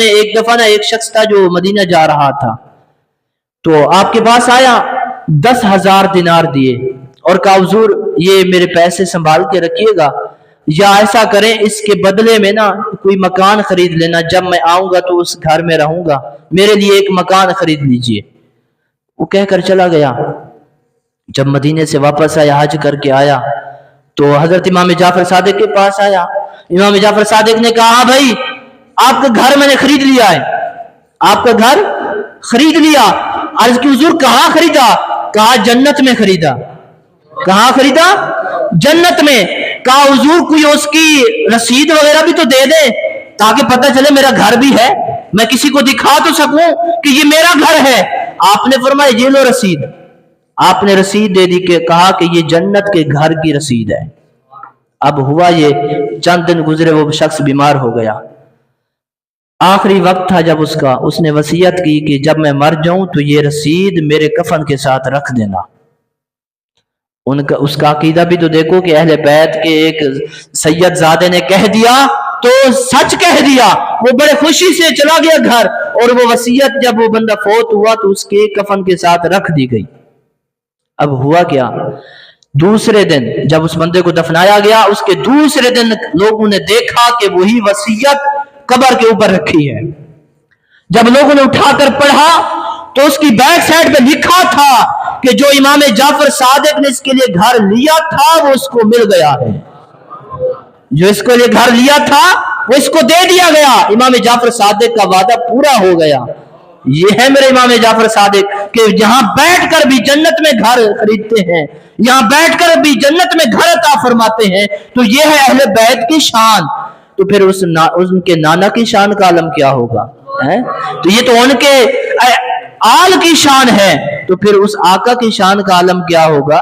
ایک دفعہ نا ایک شخص تھا جو مدینہ جا رہا تھا، تو آپ کے پاس آیا، 10,000 دینار دیے اور کہا حضور یہ میرے پیسے سنبھال کے رکھیے گا، یا ایسا کریں اس کے بدلے میں نا کوئی مکان خرید لینا، جب میں آؤں گا تو اس گھر میں رہوں گا، میرے لیے ایک مکان خرید لیجئے۔ وہ کہہ کر چلا گیا۔ جب مدینے سے واپس آیا، حج کر کے آیا، تو حضرت امام جعفر صادق کے پاس آیا۔ امام جعفر صادق نے کہا، ہاں بھائی آپ کا گھر میں نے خرید لیا ہے، آپ کا گھر خرید لیا۔ عرض کی حضور کہاں خریدا؟ کہا جنت میں خریدا۔ کہاں خریدا؟ جنت میں۔ کہا حضور کوئی اس کی رسید وغیرہ بھی تو دے دے تاکہ پتہ چلے میرا گھر بھی ہے، میں کسی کو دکھا تو سکوں کہ یہ میرا گھر ہے۔ آپ نے فرمایا یہ لو رسید۔ آپ نے رسید دے دی، کہ کہا کہ یہ جنت کے گھر کی رسید ہے۔ اب ہوا یہ چند دن گزرے، وہ شخص بیمار ہو گیا، آخری وقت تھا جب اس نے وصیت کی کہ جب میں مر جاؤں تو یہ رسید میرے کفن کے ساتھ رکھ دینا۔ اس کا عقیدہ بھی تو دیکھو کہ اہل بیت کے ایک سید زادے نے کہہ دیا تو سچ کہہ دیا، وہ بڑے خوشی سے چلا گیا گھر، اور وہ وصیت جب وہ بندہ فوت ہوا تو اس کے کفن کے ساتھ رکھ دی گئی۔ اب ہوا کیا، دوسرے دن جب اس بندے کو دفنایا گیا، اس کے دوسرے دن لوگوں نے دیکھا کہ وہی وصیت قبر کے اوپر رکھی ہے۔ جب لوگوں نے اٹھا کر پڑھا تو اس کی بیک سائڈ پہ لکھا تھا کہ جو امام جعفر صادق نے اس کے لیے گھر لیا تھا وہ اس کو مل گیا ہے، جو اس کے لیے گھر لیا تھا وہ اس کو دے دیا گیا، امام جعفر صادق کا وعدہ پورا ہو گیا۔ یہ ہے میرے امام جعفر صادق کہ یہاں بیٹھ کر بھی جنت میں گھر خریدتے ہیں، یہاں بیٹھ کر بھی جنت میں گھر عطا فرماتے ہیں، تو یہ ہے اہل بیت کی شان۔ تو پھر ان کے نانا کی شان کا عالم کیا ہوگا؟ تو یہ تو ان کے آل کی شان ہے، تو پھر اس آقا کی شان کا عالم کیا ہوگا؟